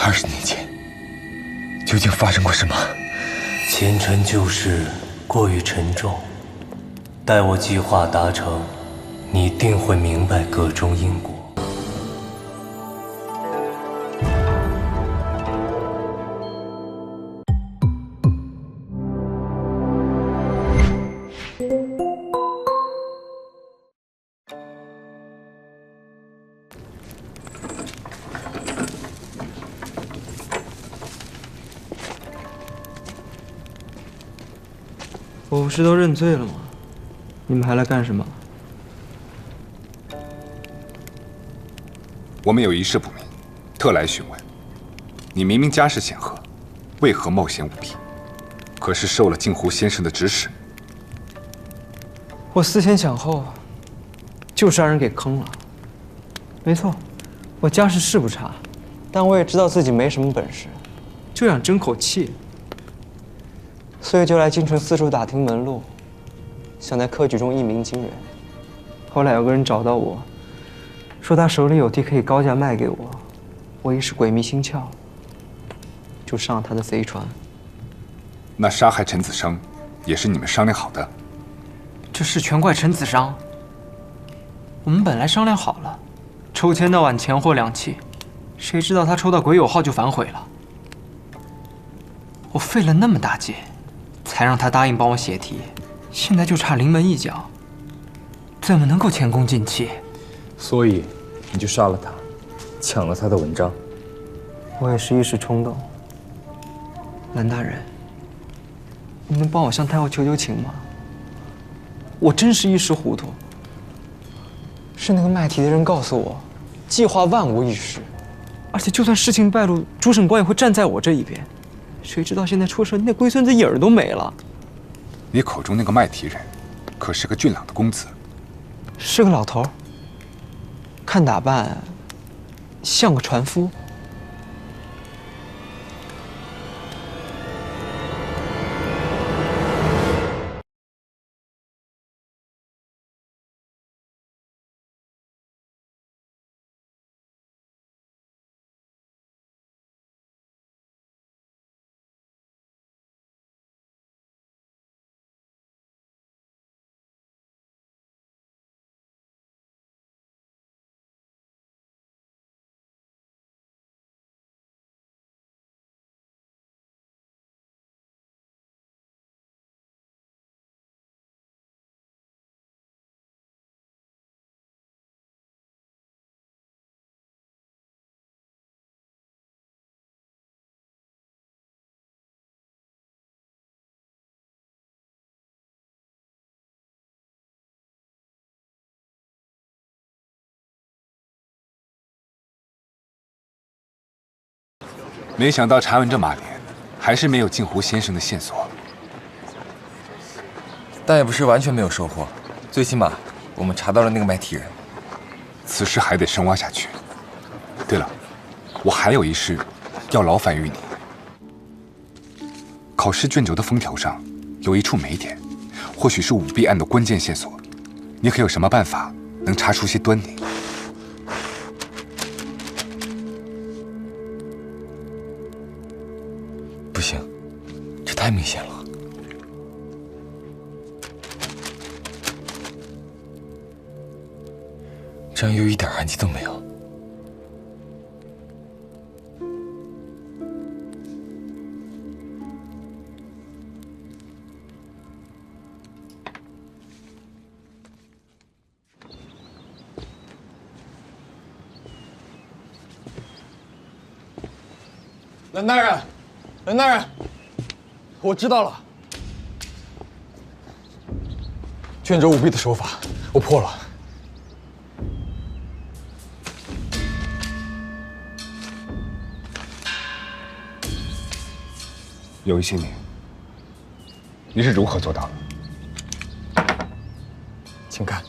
20年前，究竟发生过什么？前尘旧事过于沉重，待我计划达成，你定会明白个中因果。我不是都认罪了吗？你们还来干什么？我们有一事不明，特来询问。你明明家世显赫，为何冒险舞弊？可是受了镜湖先生的指使。我思前想后，就是让人给坑了。没错，我家世是不差，但我也知道自己没什么本事，就想争口气。所以就来京城四处打听门路，想在科举中一鸣惊人。后来有个人找到我，说他手里有地可以高价卖给我，我一时鬼迷心窍，就上了他的贼船。那杀害陈子生，也是你们商量好的？这事全怪陈子商。我们本来商量好了，抽签那晚钱货两讫，谁知道他抽到癸酉号就反悔了。我费了那么大劲，才让他答应帮我写题，现在就差临门一脚，怎么能够前功尽弃？所以你就杀了他，抢了他的文章。我也是一时冲动。蓝大人，你能帮我向太后求求情吗？我真是一时糊涂。是那个卖题的人告诉我，计划万无一失，而且就算事情败露，主审官也会站在我这一边。谁知道现在出事，那龟孙子影儿都没了。你口中那个卖题人，可是个俊朗的公子？是个老头，看打扮像个船夫。没想到查问这马连，还是没有镜湖先生的线索。但也不是完全没有收获，最起码我们查到了那个卖题人。此事还得深挖下去。对了，我还有一事要劳烦于你。考试卷轴的封条上有一处霉点，或许是舞弊案的关键线索。你可有什么办法能查出些端倪？不行，这太明显了。这样又一点痕迹都没有。蓝大人，蓝大人，我知道了。卷轴舞弊的手法，我破了。有一些你是如何做到的？请看。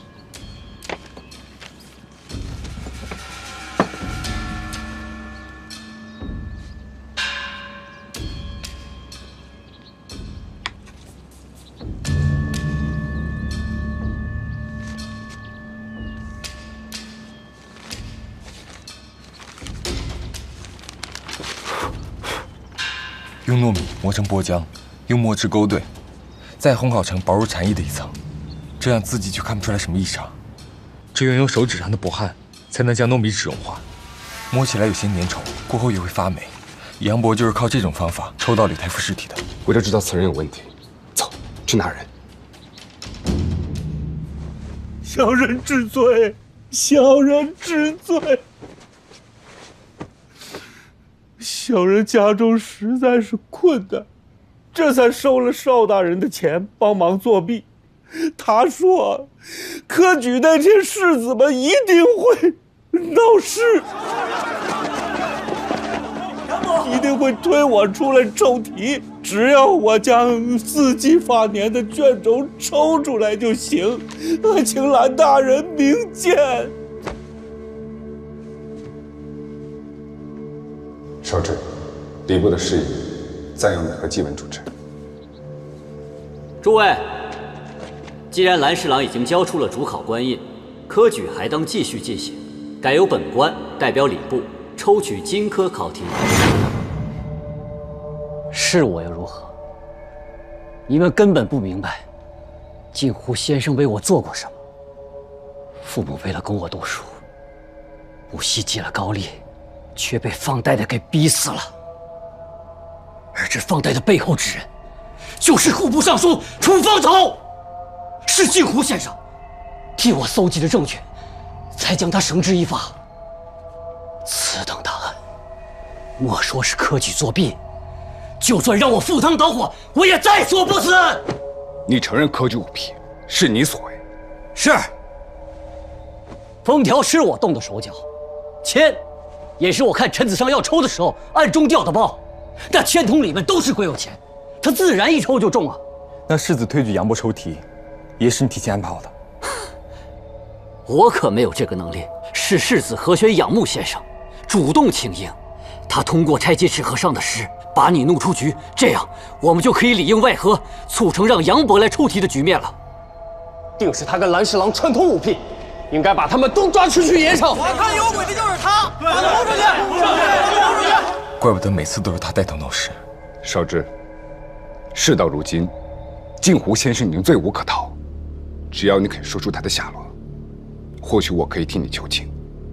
用糯米磨成波浆，用墨汁勾兑，再烘烤成薄如蝉翼的一层，这样自己就看不出来什么异常。只有用手指上的薄汗，才能将糯米纸融化，摸起来有些粘稠，过后也会发霉。杨博就是靠这种方法抽到李太傅尸体的。我就知道此人有问题。走，去拿人。小人知罪，小人知罪。小人家中实在是困难，这才收了邵大人的钱帮忙作弊。他说，科举那天士子们一定会闹事，一定会推我出来抽题。只要我将四季发年的卷轴抽出来就行。请蓝大人明鉴。少志，礼部的事宜暂由你和纪文主持。诸位，既然蓝侍郎已经交出了主考官印，科举还当继续进行，改由本官代表礼部抽取经科考题。是我又如何？你们根本不明白，镜湖先生为我做过什么。父母为了供我读书，不惜借了高利，却被放贷的给逼死了。而这放贷的背后之人，就是户部尚书楚方头，是镜湖先生替我搜集的证据，才将他绳之以法。此等大案，莫说是科举作弊，就算让我赴汤蹈火，我也在所不辞。你承认科举舞弊是你所为？是。封条是我动的手脚，签也是我看陈子尚要抽的时候暗中调的包。那签筒里面都是癸酉钱，他自然一抽就中啊。那世子推举杨博抽题，也是你提前安排好的。我可没有这个能力，是世子何轩仰慕先生主动请缨，他通过拆解纸盒上的诗，把你弄出局，这样我们就可以里应外合，促成让杨博来抽题的局面了。定是他跟蓝侍郎串通舞弊，应该把他们都抓出去严惩。我看有鬼的就是他，把他轰出去！轰出去！怪不得每次都是他带头闹事。少志，事到如今，镜湖先生已经罪无可逃，只要你肯说出他的下落，或许我可以替你求情，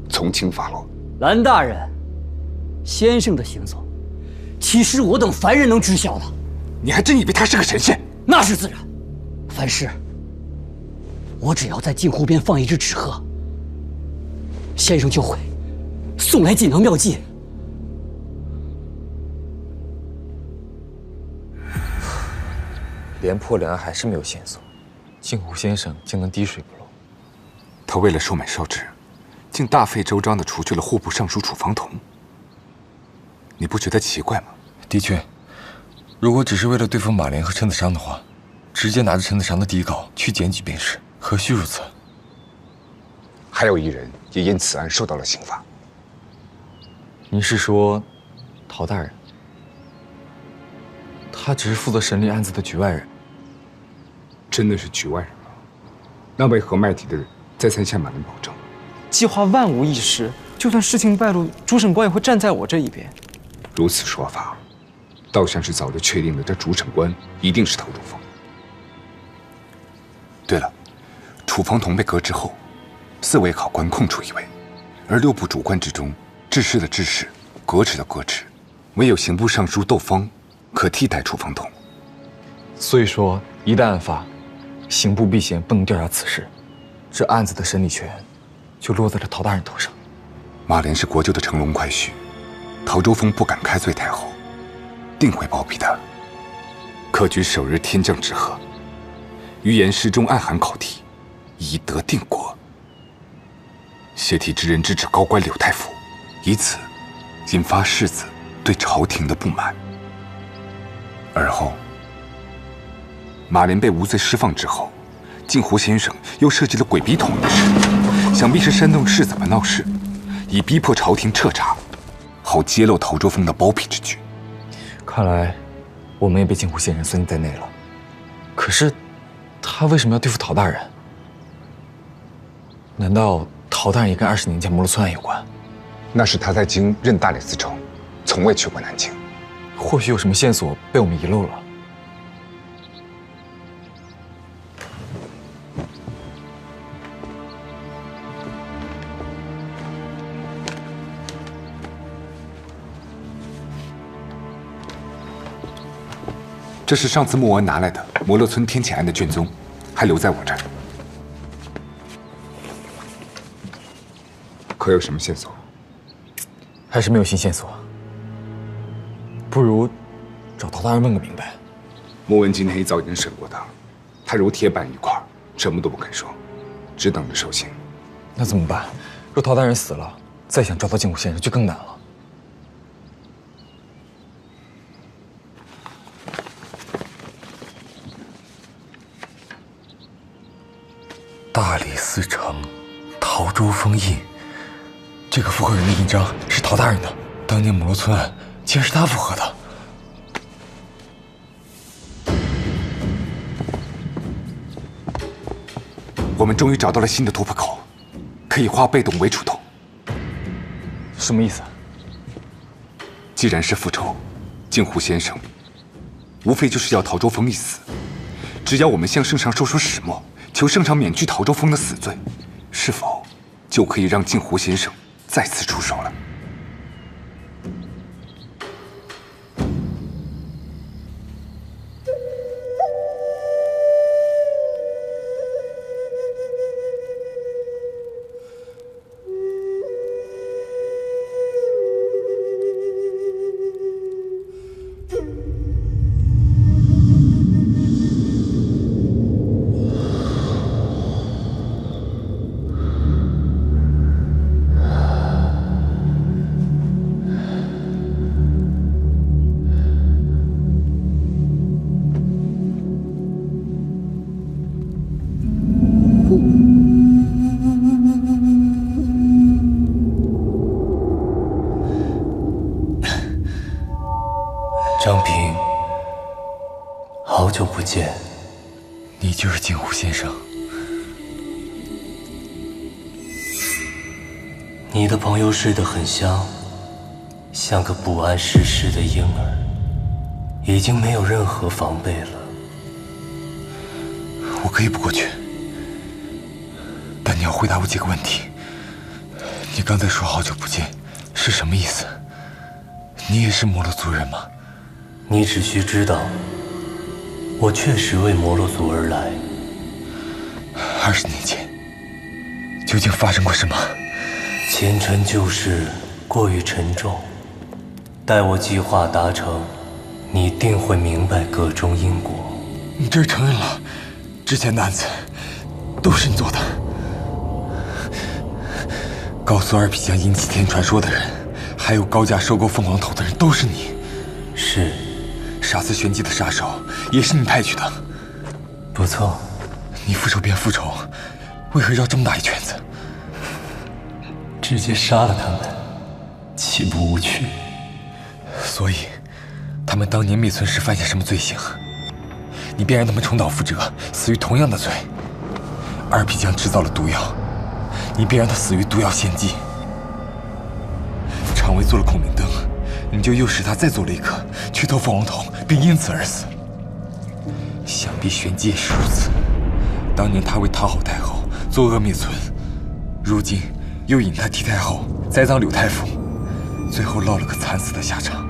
从轻发落。蓝大人，先生的行踪，岂是我等凡人能知晓的？你还真以为他是个神仙？那是自然。凡事，我只要在镜湖边放一只纸鹤，先生就会送来锦囊妙计。连破两案还是没有线索，镜湖先生竟能滴水不漏。他为了收买少志，竟大费周章地除去了户部尚书楚方同。你不觉得奇怪吗？的确，如果只是为了对付马连和陈子商的话，直接拿着陈子商的底稿去检举便是，何须如此？还有一人也因此案受到了刑罚。你是说，陶大人？他只是负责审理案子的局外人。真的是局外人吗？那为何卖题的人再三向马连保证，计划万无一失，就算事情败露，主审官也会站在我这一边。如此说法，倒像是早就确定了这主审官一定是陶朱峰。对了，楚方同被革职后，4位考官空出1位，而6部主官之中，治事的治事，革职的革职，唯有刑部尚书窦方可替代楚方同。所以说，一旦案发，刑部避嫌不能调查此事，这案子的审理权就落在了陶大人头上。马连是国舅的乘龙快婿，陶周峰不敢开罪太后，定会包庇他。科举首日天降之贺，余言诗中暗含考题，以得定国。写题之人直指高官柳太傅，以此引发世子对朝廷的不满。而后，马连被无罪释放之后，镜湖先生又设计了鬼笔筒的事，想必是煽动世子们闹事，以逼迫朝廷彻查，好揭露陶周峰的包庇之举。看来，我们也被镜湖先生算计在内了。可是，他为什么要对付陶大人？难道陶大人也跟20年前摩罗村案有关？那是他在京任大理寺丞，从未去过南京。或许有什么线索被我们遗漏了。这是上次莫文拿来的摩洛村天谴案的卷宗，还留在我这儿。可有什么线索？还是没有新线索。不如找陶大人问个明白。莫文今天一早已经审过他，他如铁板一块，什么都不肯说，只等着受刑。那怎么办？若陶大人死了，再想找到镜湖先生就更难了。大理寺丞，陶州封印。这个附和人的印章是陶大人的，当年母罗村案竟然是他附和的。我们终于找到了新的突破口，可以化被动为主动。什么意思？既然是复仇，镜湖先生无非就是要陶州峰一死。只要我们向圣上说出始末，求圣上免去陶州峰的死罪，是否就可以让镜湖先生再次出手了？张平，好久不见。你就是镜湖先生。你的朋友睡得很香，像个不谙世事的婴儿，已经没有任何防备了。我可以不过去，但你要回答我几个问题。你刚才说好久不见是什么意思？你也是摩洛族人吗？你只需知道，我确实为摩洛族而来。20年前，究竟发生过什么？前尘旧事过于沉重，待我计划达成，你定会明白个中因果。你这是承认了，之前的案子都是你做的。告诉二皮江引起天传说的人，还有高价收购凤凰头的人，都是你。是。杀死玄机的杀手也是你派去的。不错。你复仇便复仇，为何绕这么大一圈子？直接杀了他们，岂不无趣？所以，他们当年灭村时犯下什么罪行，你便让他们重蹈覆辙，死于同样的罪。二皮江制造了毒药，你便让他死于毒药献祭。常威做了孔明灯，你就诱使他再做了一颗，去偷凤凰头，并因此而死。想必玄机也是如此。当年他为讨好太后，作恶灭村，如今又引他替太后栽赃柳太傅，最后落了个惨死的下场。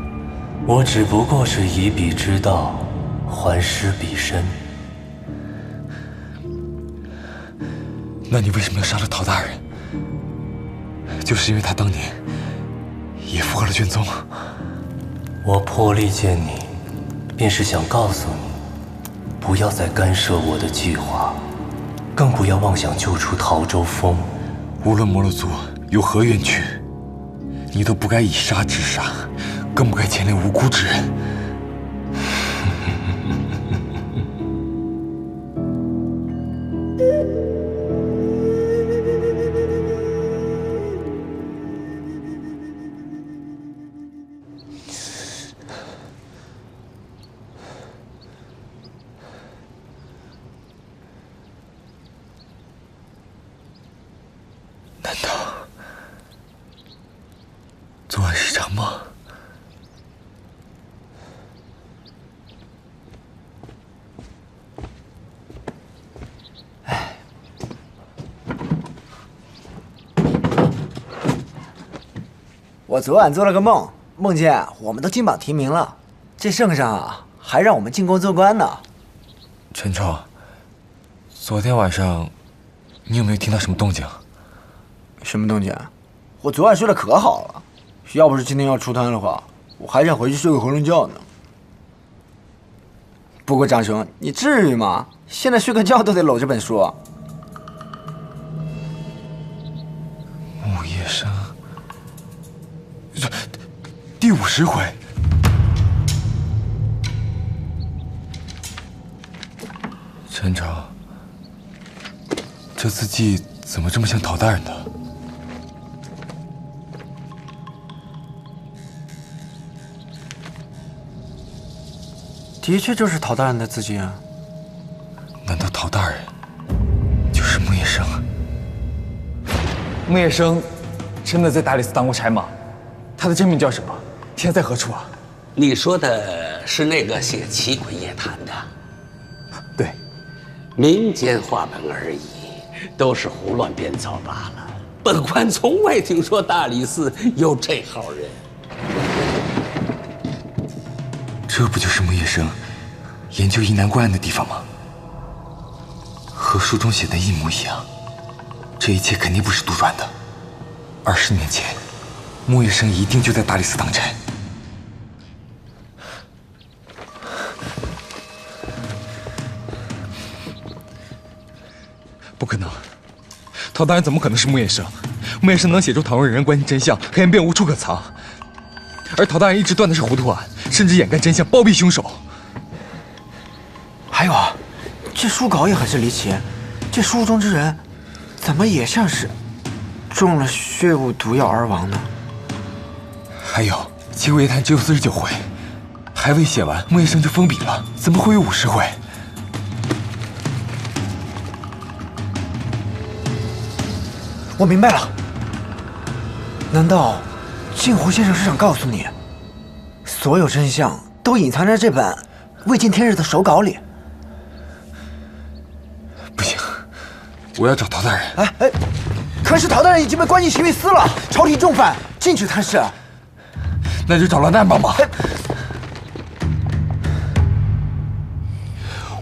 我只不过是以彼之道，还施彼身。那你为什么要杀了陶大人？就是因为他当年也附和了卷宗。我破例见你，便是想告诉你，不要再干涉我的计划，更不要妄想救出陶州峰。无论摩洛族有何冤屈，你都不该以杀治杀，更不该牵连无辜之人。难道昨晚是场梦？我昨晚做了个梦，梦见我们都金榜题名了，这圣上啊，还让我们进宫做官呢。陈冲，昨天晚上你有没有听到什么动静？什么动静？我昨晚睡得可好了，要不是今天要出摊的话，我还想回去睡个囫囵觉呢。不过张兄，你至于吗？现在睡个觉都得搂着本书。木叶生，第50回。陈冲，这字迹怎么这么像陶大人的？的确就是陶大人的字迹啊。难道陶大人就是木叶生？木叶生真的在大理寺当过差吗？他的真名叫什么？现在在何处啊？你说的是那个写《奇诡夜谈》的？对，民间话本而已，都是胡乱编造罢了。本官从未听说大理寺有这号人。这不就是木叶生研究疑难怪案的地方吗？和书中写的一模一样。这一切肯定不是杜撰的。20年前，木叶生一定就在大理寺当差。不可能，陶大人怎么可能是木叶生？木叶生能写出唐若人关系真相，黑暗便无处可藏。而陶大人一直断的是糊涂案，甚至掩盖真相，包庇凶手。还有啊，这书稿也很是离奇，这书中之人怎么也像是中了血雾毒药而亡呢？还有《奇诡夜谈》只有49回，还未写完，木叶生就封笔了，怎么会有50回？我明白了，难道镜湖先生是想告诉你，所有真相都隐藏在这本未见天日的手稿里？不行，我要找陶大人。哎，可是陶大人已经被关进刑狱司了，朝廷重犯，禁止探视。那就找栾大人帮忙。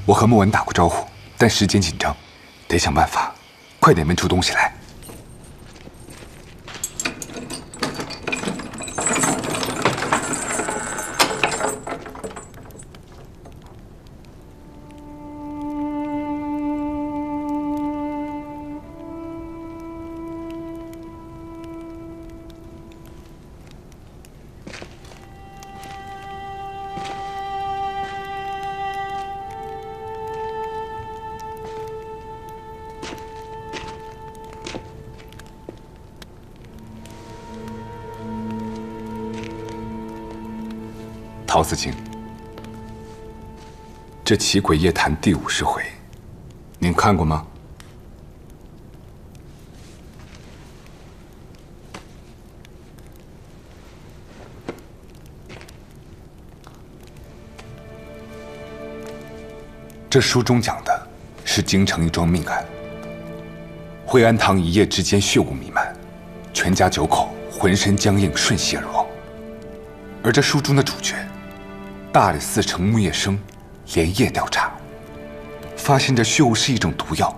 我和莫文打过招呼，但时间紧张，得想办法快点焖出东西来。陶思清，这《奇诡夜谈》第50回，您看过吗？这书中讲的是京城一桩命案。惠安堂一夜之间血雾弥漫，全家9口浑身僵硬，瞬息而亡。而这书中的主角，大理寺丞木叶生连夜调查，发现这血雾是一种毒药，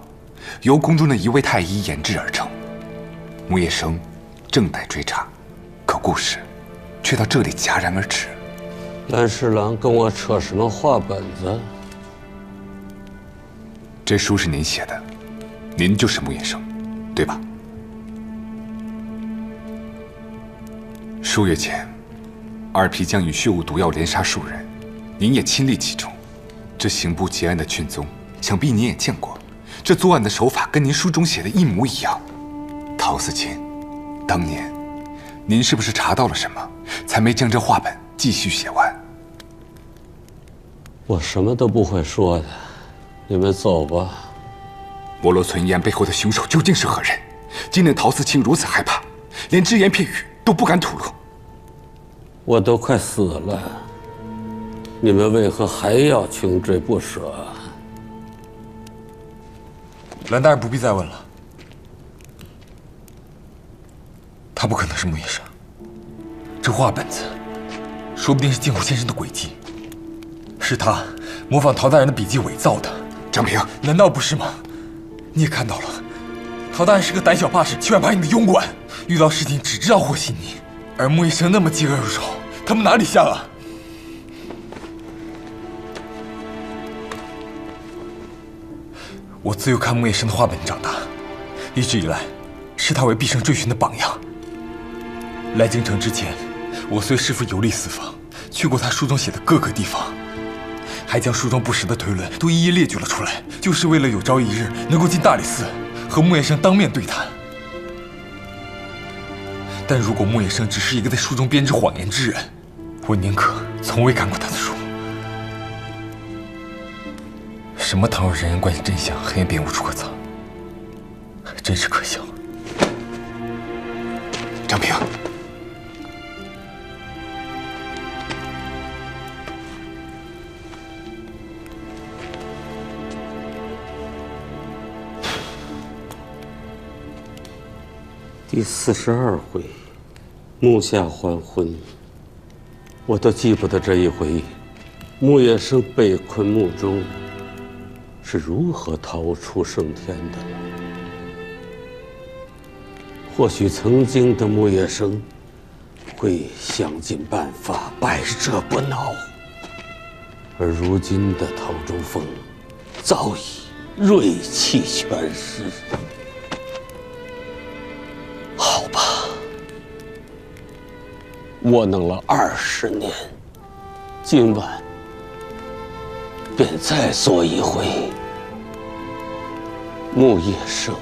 由宫中的一位太医研制而成。木叶生正待追查，可故事却到这里戛然而止。蓝侍郎跟我扯什么话本子？这书是您写的，您就是木叶生，对吧？数月前，二皮将与血雾毒药连杀数人，您也亲历其中。这刑部结案的卷宗，想必您也见过。这作案的手法跟您书中写的一模一样。陶思清，当年您是不是查到了什么，才没将这话本继续写完？我什么都不会说的，你们走吧。摩罗村一案背后的凶手究竟是何人？竟令陶思清如此害怕，连只言片语都不敢吐露。我都快死了，你们为何还要穷追不舍？栾大人不必再问了，他不可能是木叶生。这画本子，说不定是镜湖先生的诡计，是他模仿陶大人的笔记伪造的。张平，难道不是吗？你也看到了，陶大人是个胆小怕事、欺软怕硬的庸官，遇到事情只知道和稀泥。而穆医生那么嫉恶如仇，他们哪里像啊？我自幼看穆医生的画本长大，一直以来，视他为毕生追寻的榜样。来京城之前，我随师父游历四方，去过他书中写的各个地方，还将书中不实的推论都一一列举了出来，就是为了有朝一日能够进大理寺，和穆医生当面对谈。但如果穆野生只是一个在书中编织谎言之人，我宁可从未看过他的书。什么倘若人人关心真相，黑夜便无处可藏，真是可笑。张平，第42回，木下还魂。我都记不得这一回，木叶生被困墓中是如何逃出升天的了。或许曾经的木叶生会想尽办法百折不挠，而如今的陶周峰早已锐气全失。好吧，窝囊了20年，今晚便再做一回木叶生。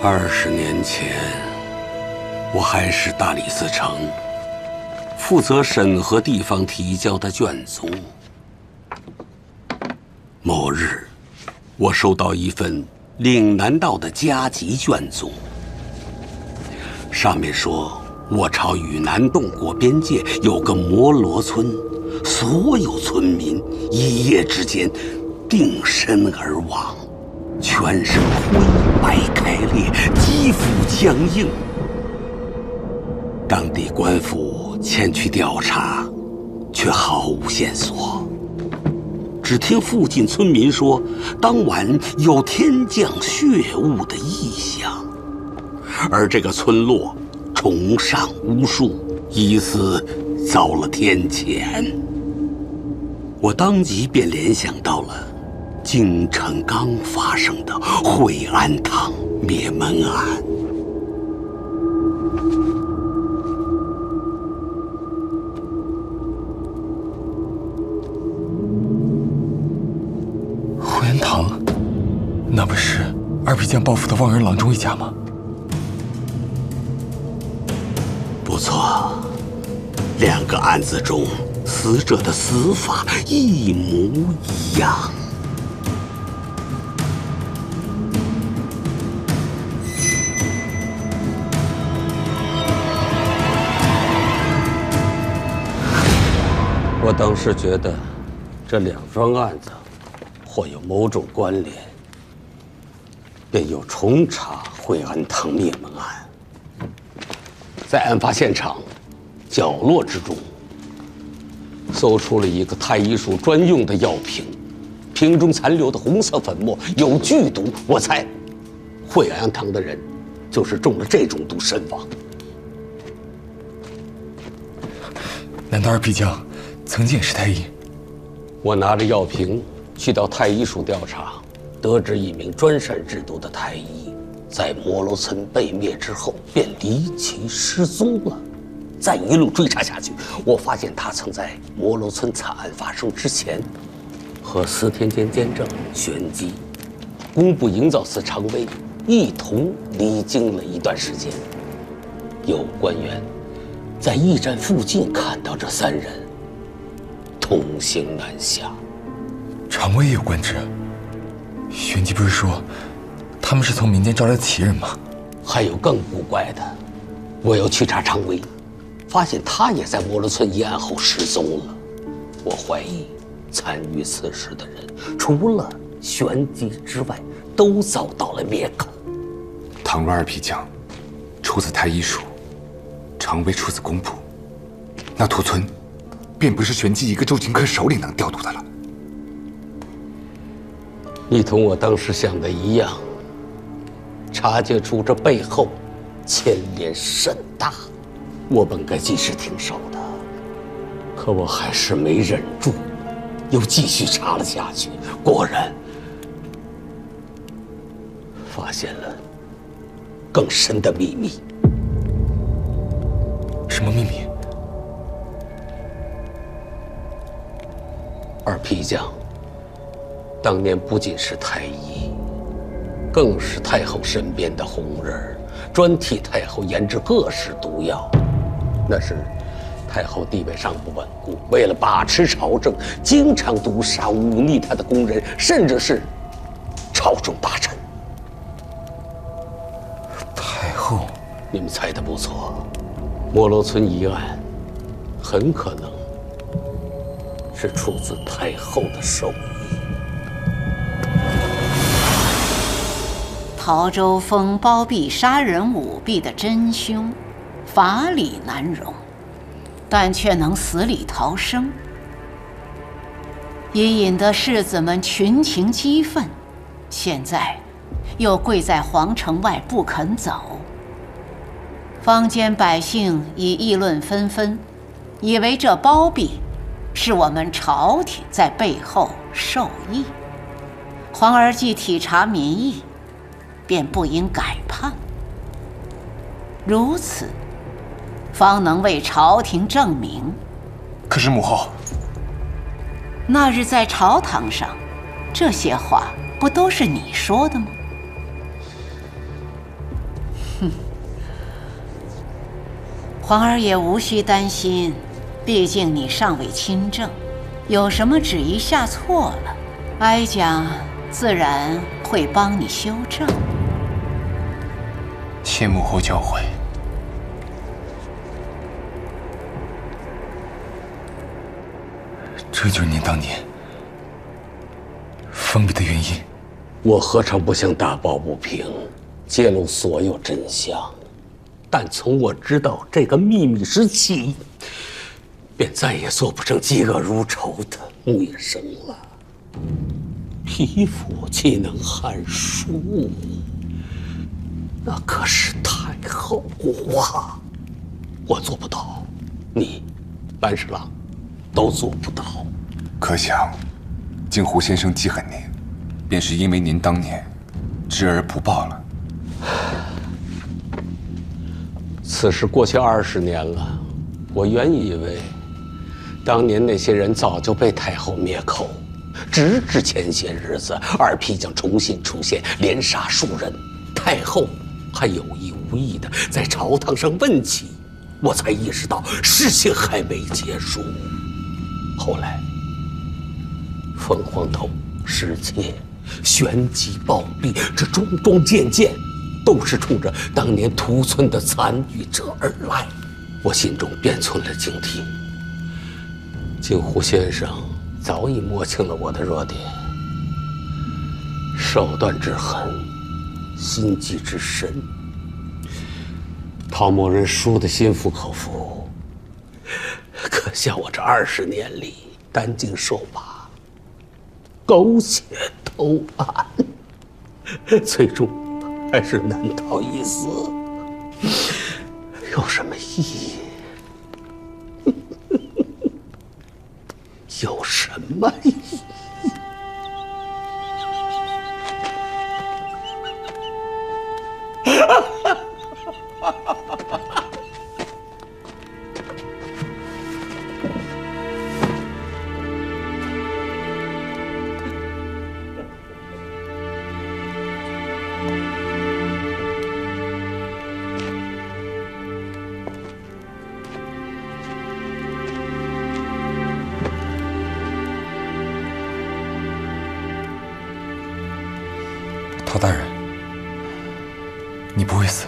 20年前，我还是大理寺丞，负责审核地方提交的卷宗。某日，我收到一份岭南道的加急卷宗，上面说我朝与南洞国边界有个摩罗村，所有村民一夜之间定身而亡，全身灰白开裂，肌肤僵硬。当地官府前去调查，却毫无线索。只听附近村民说，当晚有天降血雾的异象，而这个村落崇尚巫术，疑似遭了天谴。我当即便联想到了京城刚发生的惠安堂灭门案。惠安堂，那不是二皮匠报复的望人郎中一家吗？不错，2个案子中死者的死法一模一样。我当时觉得这2桩案子或有某种关联，便又重查惠安堂灭门案。在案发现场角落之中，搜出了一个太医署专用的药瓶，瓶中残留的红色粉末有剧毒。我猜，惠安堂的人就是中了这种毒身亡。难道二皮匠曾经也是太医？我拿着药瓶去到太医署调查，得知一名专擅制毒的太医在摩罗村被灭之后便离奇失踪了。再一路追查下去，我发现他曾在摩罗村惨案发生之前，和司天监监正玄机、工部营造司常威一同离京了一段时间。有官员在驿站附近看到这3人同行南下。常威也有官职，玄机不是说他们是从民间招来的奇人吗？还有更古怪的，我又去查常威，发现他也在摩罗村一案后失踪了。我怀疑参与此事的人，除了玄机之外，都遭到了灭口。倘若二皮将出自太医署，常威出自工部，那屠村便不是旋即一个周金科首领能调度的了。你同我当时想的一样，察觉出这背后牵连甚大。我本该及时停手的，可我还是没忍住，又继续查了下去。果然，发现了更深的秘密。什么秘密？二皮将当年不仅是太医，更是太后身边的红人，专替太后研制各式毒药。那时太后地位尚不稳固，为了把持朝政，经常毒杀忤逆她的宫人，甚至是朝中大臣。太后，你们猜得不错，摩罗村一案很可能是出自太后的手艺。陶州峰包庇杀人舞弊的真凶，法理难容，但却能死里逃生，也引得士子们群情激愤，现在又跪在皇城外不肯走。坊间百姓已议论纷纷，以为这包庇是我们朝廷在背后授意。皇儿既体察民意，便不应改判，如此方能为朝廷正名。可是母后，那日在朝堂上，这些话不都是你说的吗？哼，皇儿也无需担心，毕竟你尚未亲政，有什么旨意下错了，哀家自然会帮你修正。谢母后教诲。这就是您当年封闭的原因。我何尝不想打抱不平，揭露所有真相？但从我知道这个秘密时起，便再也做不成嫉恶如仇的木叶生了。匹夫岂能撼树？那可是太后话，我做不到，你蓝侍郎都做不到。可想，镜湖先生记恨您，便是因为您当年知而不报了。此事过去20年了，我原以为当年那些人早就被太后灭口，直至前些日子二皮将重新出现，连杀数人，太后还有意无意的在朝堂上问起，我才意识到事情还没结束。后来凤凰头失窃、旋即暴毙，这桩桩件件都是冲着当年屠村的参与者而来，我心中便存了警惕。镜湖先生早已摸清了我的弱点，手段之狠，心机之深，陶某人输得心服口服。可像我这20年里担惊受怕，苟且偷安，最终还是难逃一死，有什么意义？有什么意义？陶大人，你不会死，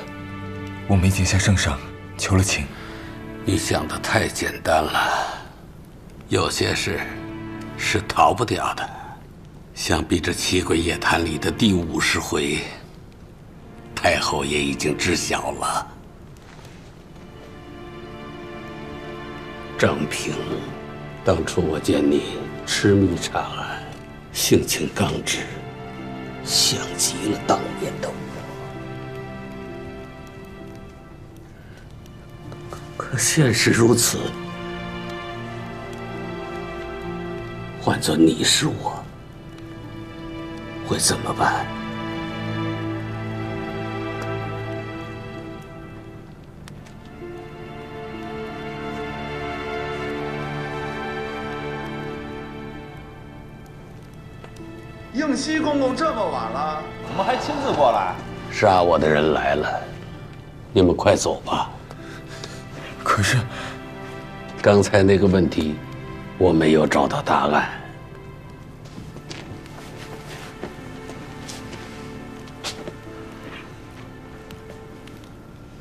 我们已经向圣上求了情。你想的太简单了，有些事是逃不掉的。想必这《七鬼夜谈》里的第50回，太后也已经知晓了。张平，当初我见你痴迷长安，性情刚直，像极了当年的我。可现实如此，换做你是我，会怎么办？应西公公这么晚了，怎么还亲自过来？杀我的人来了，你们快走吧。可是，刚才那个问题，我没有找到答案。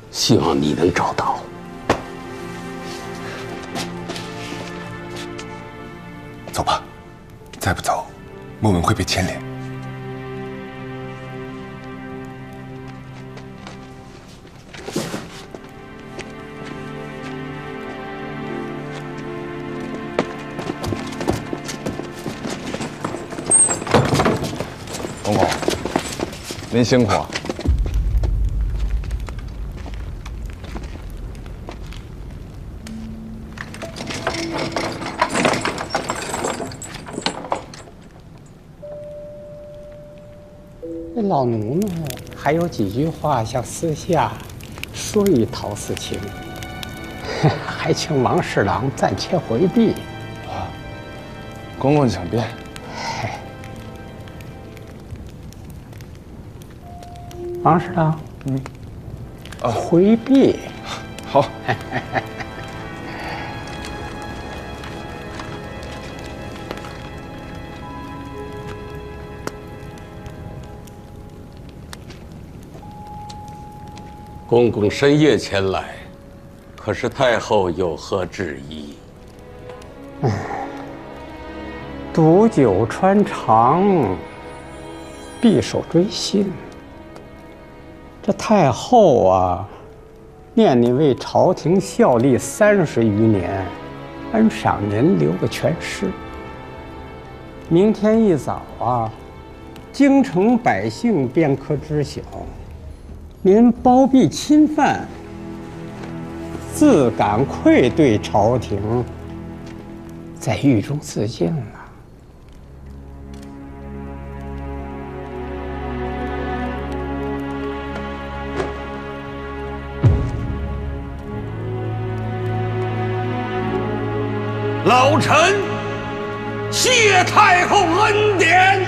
希望你能找到。走吧，再不走，莫文会被牵连。公公，您辛苦啊。这老奴呢，还有几句话想私下说与陶思清，还请王侍郎暂且回避。啊，公公请便。王侍郎，回避。好。公公深夜前来，可是太后有何旨意？毒酒穿肠，匕首追心。这太后啊，念你为朝廷效力30余年，恩赏您留个全尸。明天一早啊，京城百姓便可知晓，您包庇侵犯，自感愧对朝廷，在狱中自尽了。老臣谢太后恩典。